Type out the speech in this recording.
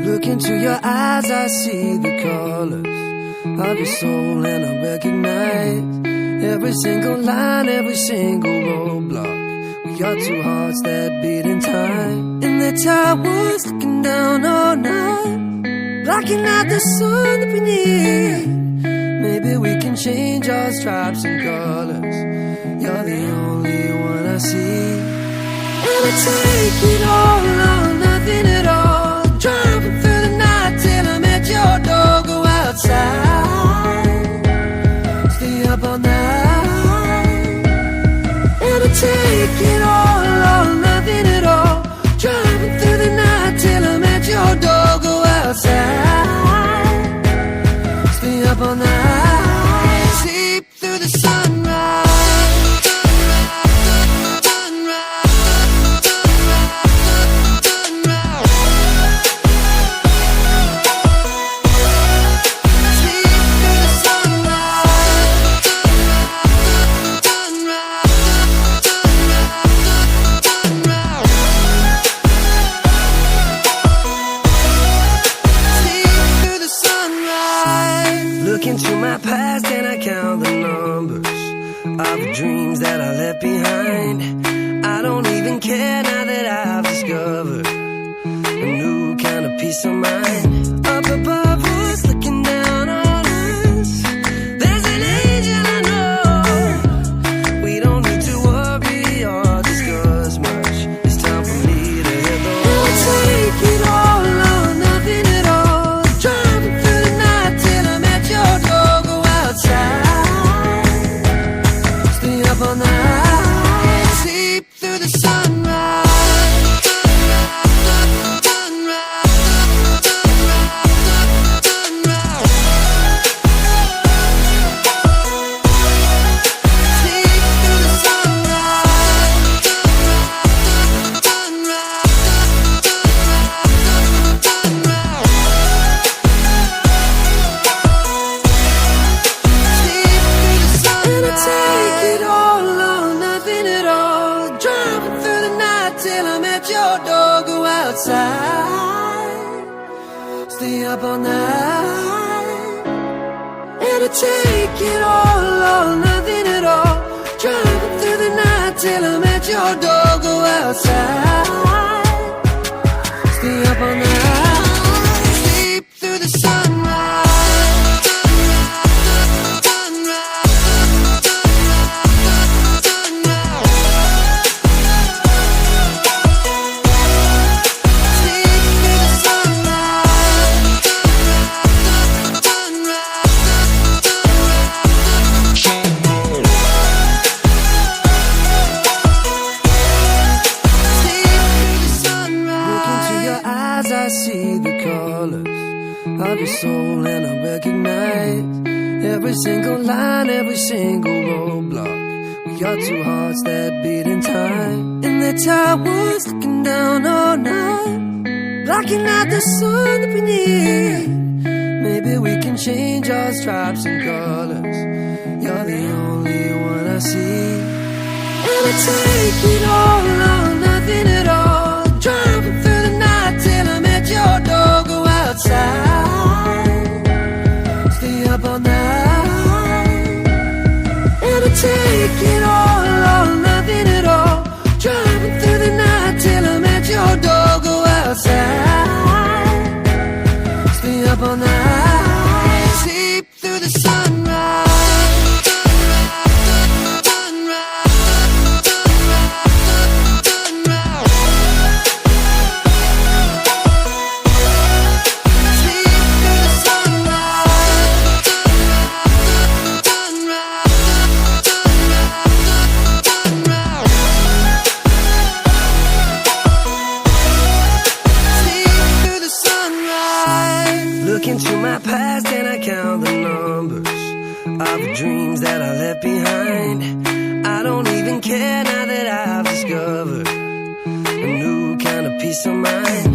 Look into your eyes, I see the colors of your soul, and I recognize every single line, every single roadblock. We are two hearts that beat in time. In the towers, looking down all night, blocking out the sun that we need. Maybe we can change our stripes and colors. You're the only one I see. And I take it all or nothing at all. Driving through the night till I'm at your door. Go outside, stay up all night. And I take it all or nothing at all. Driving through the night till I'm at your door. Go outside, stay up all night. Sleep through the sunrise. Look into my past and I count the numbers of the dreams that I left behind. I don't even care now that I've discovered a new kind of peace of mind. Up above us, looking down on us, there's an angel I know. We don't need to worry or discuss much. It's time for me to hit the road. I'll take it all or nothing at all. Driving through the night till I'm at your door. Go outside, stay up all night. Sleep through the sunrise. Till I'm at your door, go outside, stay up all night. And I take it all or nothing at all. Driving through the night till I'm at your door, go outside, stay up all night. Sleep through the sunrise. I see the colors of your soul, and I recognize every single line, every single roadblock. We are two hearts that beat in time. In the towers, looking down all night, blocking out the sun that we need. Maybe we can change our stripes and colors. You're the only one I see. And I take it all or nothing at all. Driving through the night till I'm at your door. Go outside, stay up all night. And I take it all or nothing at all. Driving through the night till I'm at your door. Go outside, stay up all night. Sleep through the sunrise. Look into my past and I count the numbers of the dreams that I left behind. I don't even care now that I've discovered a new kind of peace of mind.